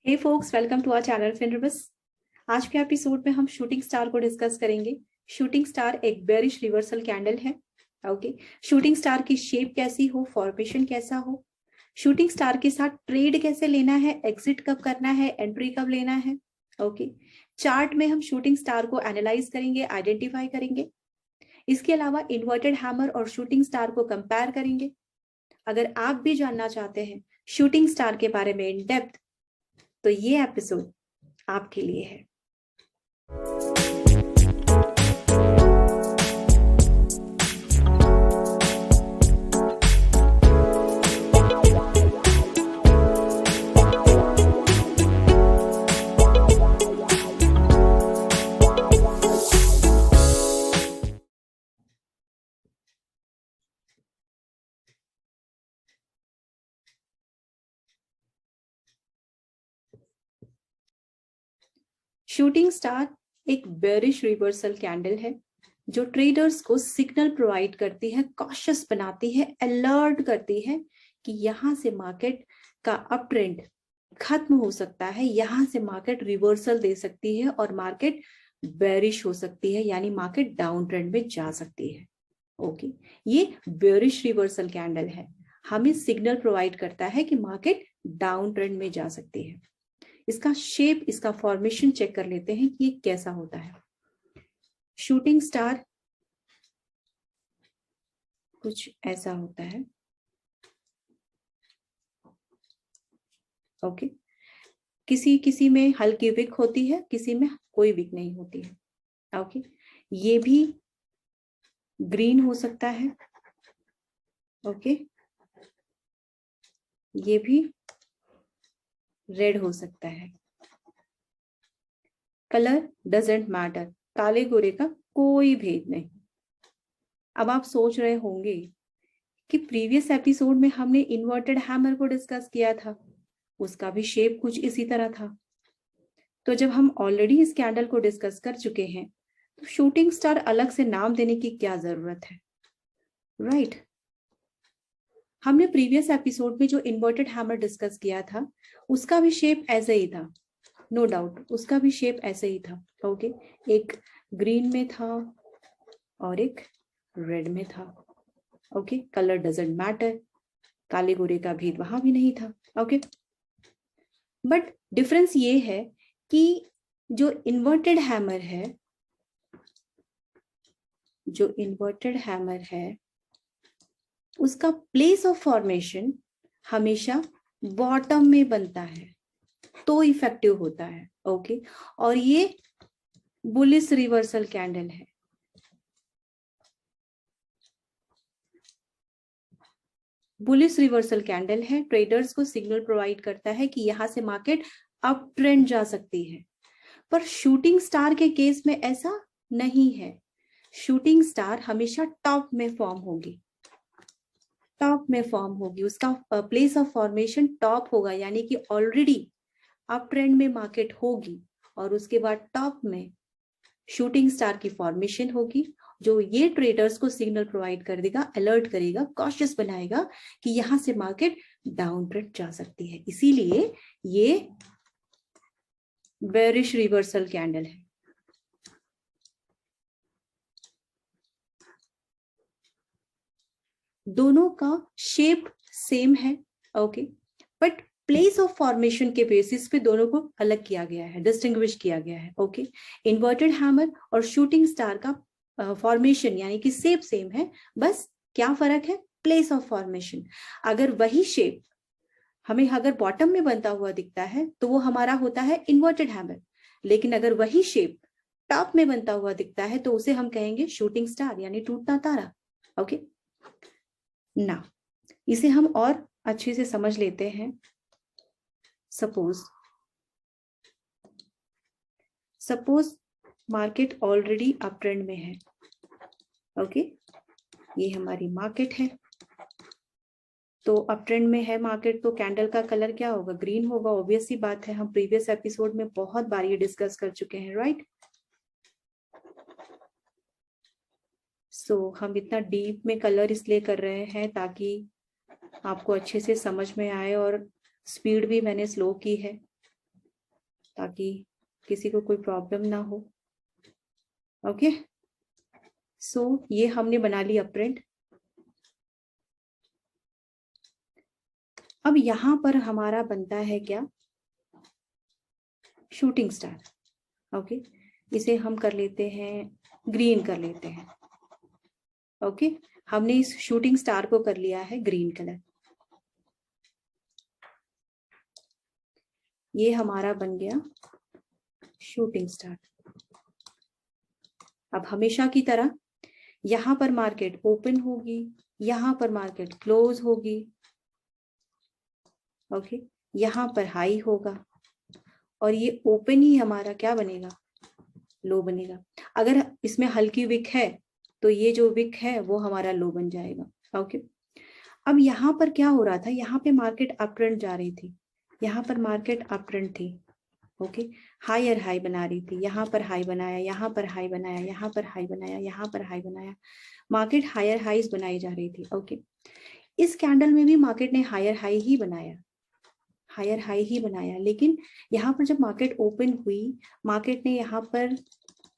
Hey folks, welcome to our channel फिनरबस। आज के एपिसोड में हम शूटिंग स्टार को डिस्कस करेंगे। शूटिंग स्टार एक बेरिश रिवर्सल कैंडल है। ओके, शूटिंग स्टार की शेप कैसी हो, फॉर्मेशन कैसा हो, शूटिंग स्टार के साथ ट्रेड कैसे लेना है, एग्जिट कब करना है, एंट्री कब लेना है। ओके, चार्ट में हम शूटिंग स्टार को एनालाइज करेंगे, आइडेंटिफाई करेंगे। इसके अलावा इन्वर्टेड हैमर और शूटिंग स्टार को कंपेयर करेंगे। अगर आप भी जानना चाहते हैं शूटिंग स्टार के बारे में इन डेप्थ, तो ये एपिसोड आपके लिए है। शूटिंग स्टार एक बेरिश रिवर्सल कैंडल है जो ट्रेडर्स को सिग्नल प्रोवाइड करती है, कॉशियस बनाती है, अलर्ट करती है कि यहां से मार्केट का अप ट्रेंड खत्म हो सकता है, यहां से मार्केट रिवर्सल दे सकती है और मार्केट बेरिश हो सकती है, यानी मार्केट डाउन ट्रेंड में जा सकती है। ओके, ये बेरिश रिवर्सल कैंडल है, हमें सिग्नल प्रोवाइड करता है कि मार्केट डाउन ट्रेंड में जा सकती है। इसका शेप, इसका फॉर्मेशन चेक कर लेते हैं कि ये कैसा होता है। शूटिंग स्टार कुछ ऐसा होता है। ओके, किसी किसी में हल्की विक होती है, किसी में कोई विक नहीं होती है। ओके, ये भी ग्रीन हो सकता है। ओके, ये भी रेड हो सकता है। कलर डजंट मैटर, काले गोरे का कोई भेद नहीं। अब आप सोच रहे होंगे कि प्रीवियस एपिसोड में हमने इन्वर्टेड हैमर को डिस्कस किया था, उसका भी शेप कुछ इसी तरह था। तो जब हम ऑलरेडी इस कैंडल को डिस्कस कर चुके हैं तो शूटिंग स्टार अलग से नाम देने की क्या जरूरत है, राइट? हमने प्रीवियस एपिसोड में जो इन्वर्टेड हैमर डिस्कस किया था उसका भी शेप ऐसे ही था, नो डाउट, उसका भी शेप ऐसे ही था। ओके, एक ग्रीन में था और एक रेड में था। ओके, कलर डजंट मैटर, काले गोरे का भेद वहां भी नहीं था। ओके, बट डिफरेंस ये है कि जो इन्वर्टेड हैमर है उसका प्लेस ऑफ फॉर्मेशन हमेशा बॉटम में बनता है तो इफेक्टिव होता है। ओके, और ये बुलिश रिवर्सल कैंडल है। बुलिश रिवर्सल कैंडल है, ट्रेडर्स को सिग्नल प्रोवाइड करता है कि यहां से मार्केट अप ट्रेंड जा सकती है। पर शूटिंग स्टार के केस में ऐसा नहीं है। शूटिंग स्टार हमेशा टॉप में फॉर्म होगी, उसका प्लेस ऑफ फॉर्मेशन टॉप होगा, यानी कि ऑलरेडी अप ट्रेंड में मार्केट होगी और उसके बाद टॉप में शूटिंग स्टार की फॉर्मेशन होगी, जो ये ट्रेडर्स को सिग्नल प्रोवाइड कर देगा, अलर्ट करेगा, कॉशियस बनाएगा कि यहां से मार्केट डाउन ट्रेंड जा सकती है। इसीलिए ये बेरिश रिवर्सल कैंडल है। दोनों का शेप सेम है। Okay, but place of formation के बेसिस पे दोनों को अलग किया गया है, डिस्टिंग्विश किया गया है। ओके, इन्वर्टेड हैमर और शूटिंग स्टार का फॉर्मेशन यानी कि शेप सेम है, बस क्या फर्क है, प्लेस ऑफ फॉर्मेशन। अगर वही शेप हमें अगर बॉटम में बनता हुआ दिखता है तो वो हमारा होता है इन्वर्टेड हैमर, लेकिन अगर वही शेप टॉप में बनता हुआ दिखता है तो उसे हम कहेंगे शूटिंग स्टार, यानी टूटता तारा। ओके ना, इसे हम और अच्छे से समझ लेते हैं। Suppose market already up trend में है। ओके, ये हमारी मार्केट है, तो अप ट्रेंड में है मार्केट, तो कैंडल का कलर क्या होगा, ग्रीन होगा। ऑब्वियस सी बात है, हम प्रीवियस एपिसोड में बहुत बार ये डिस्कस कर चुके हैं, राइट? सो हम इतना डीप में कलर इसलिए कर रहे हैं ताकि आपको अच्छे से समझ में आए, और स्पीड भी मैंने स्लो की है। ताकि किसी को कोई प्रॉब्लम ना हो। ओके, सो ये हमने बना ली अपट्रेंड। अब यहां पर हमारा बनता है क्या, शूटिंग स्टार। ओके, इसे हम कर लेते हैं ग्रीन कर लेते हैं। ओके, हमने इस शूटिंग स्टार को कर लिया है ग्रीन कलर। ये हमारा बन गया शूटिंग स्टार। अब हमेशा की तरह यहां पर मार्केट ओपन होगी, यहां पर मार्केट क्लोज होगी। ओके, यहां पर हाई होगा और ये ओपन ही हमारा क्या बनेगा, लो बनेगा। अगर इसमें हल्की विक है तो ये जो विक है वो हमारा लो बन जाएगा। ओके, अब यहाँ पर क्या हो रहा था, यहाँ पे मार्केट अप ट्रेंड जा रही थी, यहाँ पर मार्केट अप ट्रेंड थी। ओके, हायर हाई बना रही थी, यहाँ पर हाई बनाया, यहाँ पर हाई बनाया, यहाँ पर हाई बनाया, यहाँ पर हाई बनाया, मार्केट हायर हाईज बनाई जा रही थी। ओके, इस कैंडल में भी मार्केट ने हायर हाई ही बनाया, हायर हाई ही बनाया, लेकिन यहाँ पर जब मार्केट ओपन हुई, मार्केट ने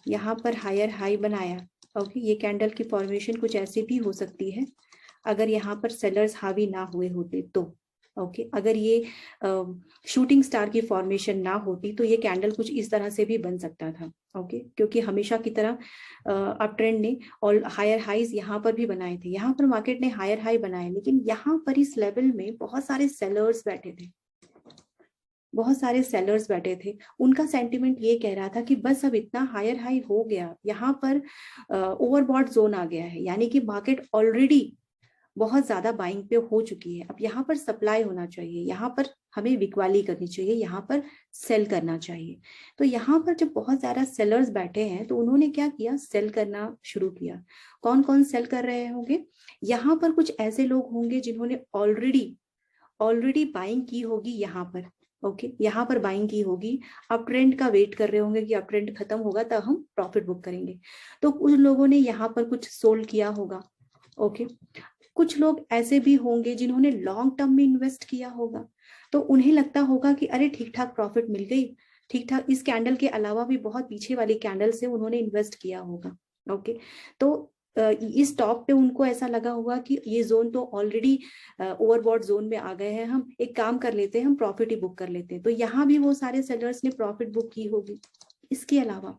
यहाँ पर हायर हाई बनाया। ओके, ये कैंडल की फॉर्मेशन कुछ ऐसी भी हो सकती है अगर यहाँ पर सेलर्स हावी ना हुए होते तो। ओके, अगर ये शूटिंग स्टार की फॉर्मेशन ना होती तो ये कैंडल कुछ इस तरह से भी बन सकता था। ओके, क्योंकि हमेशा की तरह अप ट्रेंड ने और हायर हाईज यहाँ पर भी बनाए थे, यहाँ पर मार्केट ने हायर हाई बनाए, लेकिन यहाँ पर इस लेवल में बहुत सारे सेलर्स बैठे थे, बहुत सारे सेलर्स बैठे थे। उनका सेंटिमेंट ये कह रहा था कि बस अब इतना हायर हाई हो गया, यहाँ पर ओवरबॉट जोन आ गया है, यानी कि मार्केट ऑलरेडी बहुत ज्यादा बाइंग पे हो चुकी है। अब यहाँ पर सप्लाई होना चाहिए, यहाँ पर हमें बिकवाली करनी चाहिए, यहाँ पर सेल करना चाहिए। तो यहाँ पर जब बहुत ज्यादा सेलर्स बैठे हैं तो उन्होंने क्या किया, सेल करना शुरू किया। कौन कौन सेल कर रहे होंगे, यहाँ पर कुछ ऐसे लोग होंगे जिन्होंने ऑलरेडी बाइंग की होगी यहाँ पर। ओके, यहाँ पर बाइंग की होगी, अप ट्रेंड का वेट कर रहे होंगे कि अप ट्रेंड खत्म होगा तब हम प्रॉफिट बुक करेंगे। तो उन लोगों ने यहाँ पर कुछ सोल्ड किया होगा। ओके, कुछ लोग ऐसे भी होंगे जिन्होंने लॉन्ग टर्म में इन्वेस्ट किया होगा, तो उन्हें लगता होगा कि अरे ठीक ठाक प्रॉफिट मिल गई, ठीक ठाक, इस कैंडल के अलावा भी बहुत पीछे वाली कैंडल से उन्होंने इन्वेस्ट किया होगा। ओके, तो इस टॉप पे उनको ऐसा लगा होगा कि ये जोन तो ऑलरेडी ओवरबॉट जोन में आ गए हैं, हम एक काम कर लेते हैं, हम प्रॉफिट ही बुक कर लेते हैं। तो यहाँ भी वो सारे सेलर्स ने प्रॉफिट बुक की होगी। इसके अलावा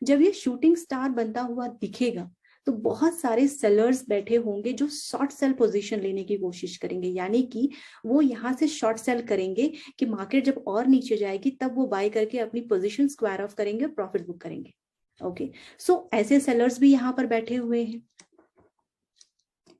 जब ये शूटिंग स्टार बनता हुआ दिखेगा तो बहुत सारे सेलर्स बैठे होंगे जो शॉर्ट सेल पोजीशन लेने की कोशिश करेंगे, यानी कि वो यहाँ से शॉर्ट सेल करेंगे कि मार्केट जब और नीचे जाएगी तब वो बाय करके अपनी पोजीशन स्क्वायर ऑफ करेंगे, प्रॉफिट बुक करेंगे। ओके, सो ऐसे सेलर्स भी यहाँ पर बैठे हुए हैं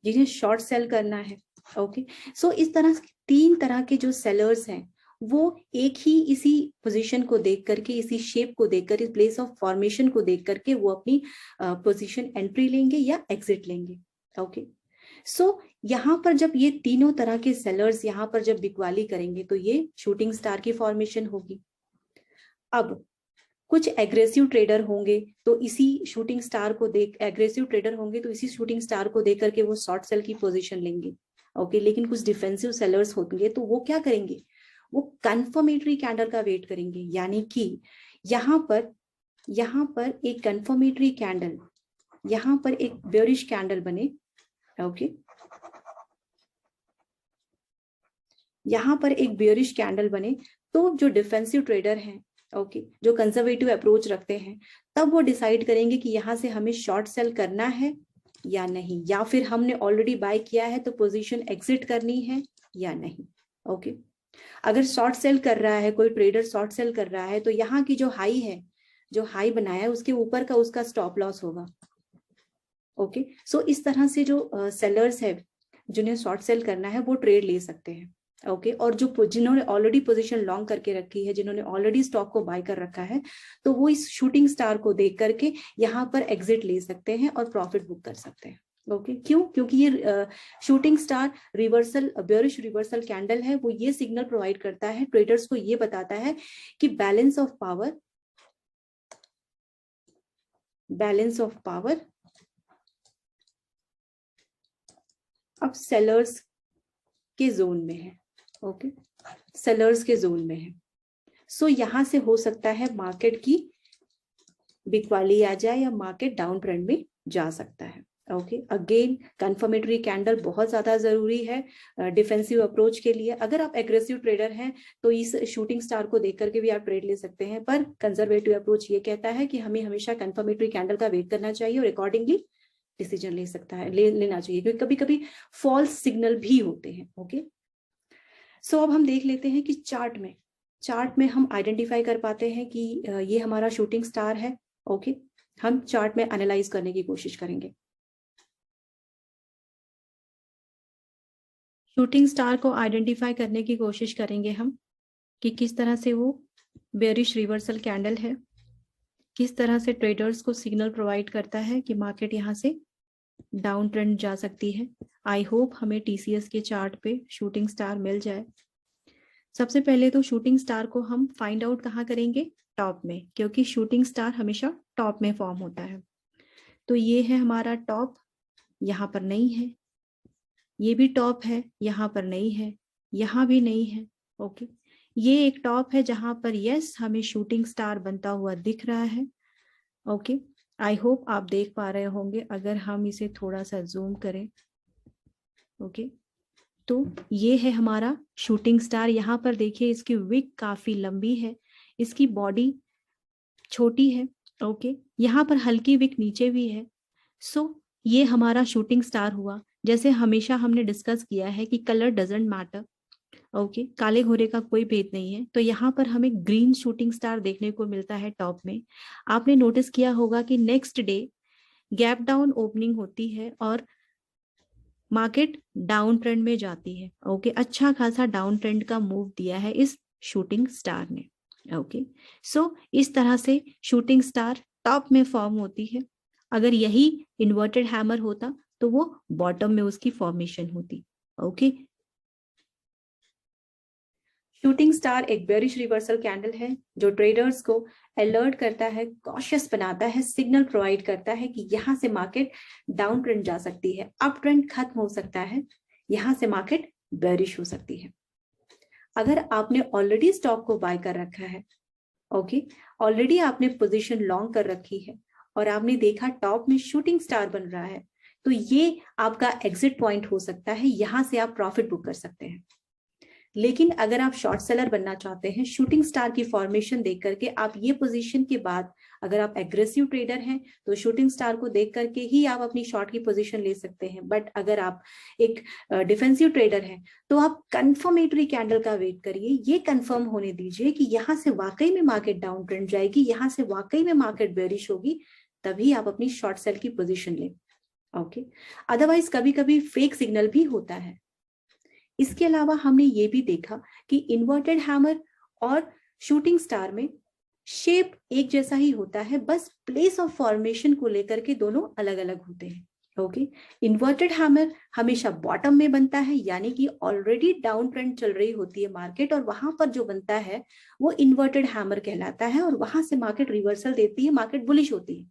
जिन्हें शॉर्ट सेल करना है। ओके, सो इस तरह तीन तरह के जो सेलर्स हैं वो एक ही इसी पोजीशन को देख करके, इसी शेप को देख कर, इस प्लेस ऑफ फॉर्मेशन को देख करके वो अपनी पोजीशन एंट्री लेंगे या एग्जिट लेंगे। ओके, सो यहाँ पर जब ये तीनों तरह के सेलर्स यहाँ पर जब बिकवाली करेंगे तो ये शूटिंग स्टार की फॉर्मेशन होगी। अब कुछ एग्रेसिव ट्रेडर होंगे तो इसी शूटिंग स्टार को देख, एग्रेसिव ट्रेडर होंगे तो इसी शूटिंग स्टार को देख करके वो शॉर्ट सेल की पोजीशन लेंगे। ओके, लेकिन कुछ डिफेंसिव सेलर्स होंगे तो वो क्या करेंगे, वो कंफर्मेटरी कैंडल का वेट करेंगे, यानी कि यहाँ पर एक कंफर्मेटरी कैंडल, यहाँ पर एक बेयरिश कैंडल बने। ओके, यहाँ पर एक बेयरिश कैंडल बने तो जो डिफेंसिव ट्रेडर हैं, ओके, जो कंजर्वेटिव अप्रोच रखते हैं, तब वो डिसाइड करेंगे कि यहाँ से हमें शॉर्ट सेल करना है या नहीं, या फिर हमने ऑलरेडी बाय किया है तो पोजीशन एग्जिट करनी है या नहीं। ओके, अगर शॉर्ट सेल कर रहा है कोई ट्रेडर, शॉर्ट सेल कर रहा है तो यहाँ की जो हाई है, जो हाई बनाया है उसके ऊपर का उसका स्टॉप लॉस होगा। ओके, सो इस तरह से जो सेलर्स है जिन्हें शॉर्ट सेल करना है वो ट्रेड ले सकते हैं। ओके, और जो जिन्होंने ऑलरेडी पोजीशन लॉन्ग करके रखी है, जिन्होंने ऑलरेडी स्टॉक को बाय कर रखा है, तो वो इस शूटिंग स्टार को देख करके यहाँ पर एग्जिट ले सकते हैं और प्रॉफिट बुक कर सकते हैं। ओके, क्यों, क्योंकि ये shooting star reversal, bearish reversal candle है, वो ये सिग्नल प्रोवाइड करता है, ट्रेडर्स को ये बताता है कि बैलेंस ऑफ पावर अब सेलर्स के जोन में है। ओके, सेलर्स के जोन में है। सो यहाँ से हो सकता है मार्केट की बिकवाली आ जाए या मार्केट डाउन ट्रेंड में जा सकता है। ओके, अगेन कंफर्मेटरी कैंडल बहुत ज्यादा जरूरी है डिफेंसिव अप्रोच के लिए। अगर आप एग्रेसिव ट्रेडर हैं तो इस शूटिंग स्टार को देख करके भी आप ट्रेड ले सकते हैं, पर कंजर्वेटिव अप्रोच ये कहता है कि हमें हमेशा कंफर्मेटरी कैंडल का वेट करना चाहिए और अकॉर्डिंगली डिसीजन लेना चाहिए, क्योंकि कभी कभी फॉल्स सिग्नल भी होते हैं। ओके, सो अब हम देख लेते हैं कि चार्ट में हम आइडेंटिफाई कर पाते हैं कि ये हमारा शूटिंग स्टार है। ओके, हम चार्ट में एनालाइज करने की कोशिश करेंगे। शूटिंग स्टार को आइडेंटिफाई करने की कोशिश करेंगे हम कि किस तरह से वो बेयरिश रिवर्सल कैंडल है, किस तरह से ट्रेडर्स को सिग्नल प्रोवाइड करता है कि मार्केट यहाँ से डाउन ट्रेंड जा सकती है। आई होप हमें टीसीएस के चार्ट पे शूटिंग स्टार मिल जाए। सबसे पहले तो शूटिंग स्टार को हम फाइंड आउट कहाँ करेंगे? टॉप में, क्योंकि शूटिंग स्टार हमेशा टॉप में फॉर्म होता है। तो ये है हमारा टॉप, यहाँ पर नहीं है, ये भी टॉप है, यहाँ पर नहीं है, यहाँ भी नहीं है। ओके, ये एक टॉप है जहां पर यस हमें शूटिंग स्टार बनता हुआ दिख रहा है। ओके, आई होप आप देख पा रहे होंगे। अगर हम इसे थोड़ा सा जूम करें, ओके, तो ये है हमारा शूटिंग स्टार। यहाँ पर देखिए इसकी विक काफी लंबी है, इसकी बॉडी छोटी है। ओके, यहाँ पर हल्की विक नीचे भी है। सो ये हमारा शूटिंग स्टार हुआ। जैसे हमेशा हमने डिस्कस किया है कि कलर डजंट मैटर। ओके, काले घोड़े का कोई भेद नहीं है। तो यहाँ पर हमें ग्रीन शूटिंग स्टार देखने को मिलता है टॉप में। आपने नोटिस किया होगा कि next day gap down opening होती है और मार्केट डाउन ट्रेंड में जाती है। ओके, अच्छा खासा डाउन ट्रेंड का मूव दिया है इस शूटिंग स्टार ने। ओके, सो इस तरह से शूटिंग स्टार टॉप में फॉर्म होती है। अगर यही इन्वर्टेड हैमर होता तो वो बॉटम में उसकी फॉर्मेशन होती। ओके, शूटिंग स्टार एक बेयरिश रिवर्सल कैंडल है जो ट्रेडर्स को अलर्ट करता है, कॉशियस बनाता है, सिग्नल प्रोवाइड करता है कि यहाँ से मार्केट डाउन ट्रेंड जा सकती है, अप ट्रेंड खत्म हो सकता है, यहाँ से मार्केट बेयरिश हो सकती है। अगर आपने ऑलरेडी स्टॉक को बाय कर रखा है, ओके, ऑलरेडी आपने पोजीशन लॉन्ग कर रखी है और आपने देखा टॉप में शूटिंग स्टार बन रहा है, तो ये आपका एग्जिट पॉइंट हो सकता है, यहां से आप प्रॉफिट बुक कर सकते हैं। लेकिन अगर आप शॉर्ट सेलर बनना चाहते हैं, शूटिंग स्टार की फॉर्मेशन देख करके आप ये पोजीशन के बाद, अगर आप एग्रेसिव ट्रेडर हैं तो शूटिंग स्टार को देख करके ही आप अपनी शॉर्ट की पोजीशन ले सकते हैं। बट अगर आप एक डिफेंसिव ट्रेडर हैं तो आप कंफर्मेटरी कैंडल का वेट करिए, ये कंफर्म होने दीजिए कि यहाँ से वाकई में मार्केट डाउन ट्रेंड जाएगी, यहाँ से वाकई में मार्केट बेरिश होगी, तभी आप अपनी शॉर्ट सेल की पोजीशन लें। ओके, अदरवाइज कभी कभी फेक सिग्नल भी होता है। इसके अलावा हमने ये भी देखा कि इन्वर्टेड हैमर और शूटिंग स्टार में शेप एक जैसा ही होता है, बस प्लेस ऑफ फॉर्मेशन को लेकर के दोनों अलग अलग होते हैं। ओके, इन्वर्टेड हैमर हमेशा बॉटम में बनता है, यानी कि ऑलरेडी डाउन ट्रेंड चल रही होती है मार्केट और वहां पर जो बनता है वो इन्वर्टेड हैमर कहलाता है और वहां से मार्केट रिवर्सल देती है, मार्केट बुलिश होती है।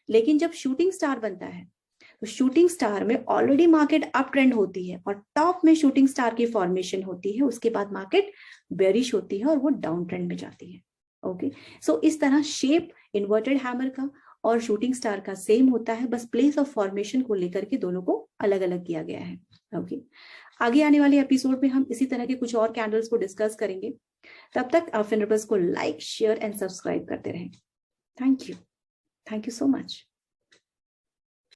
लेकिन जब शूटिंग स्टार बनता है तो शूटिंग स्टार में ऑलरेडी मार्केट अप ट्रेंड होती है और टॉप में शूटिंग स्टार की फॉर्मेशन होती है, उसके बाद मार्केट बेरिश होती है और वो डाउन ट्रेंड में जाती है। ओके, सो इस तरह शेप इन्वर्टेड हैमर का और शूटिंग स्टार का सेम होता है, बस प्लेस ऑफ फॉर्मेशन को लेकर के दोनों को अलग अलग किया गया है। ओके, आगे आने वाले एपिसोड में हम इसी तरह के कुछ और कैंडल्स को डिस्कस करेंगे। तब तक आप फिनरबस को लाइक, शेयर एंड सब्सक्राइब करते रहें। Thank you so much.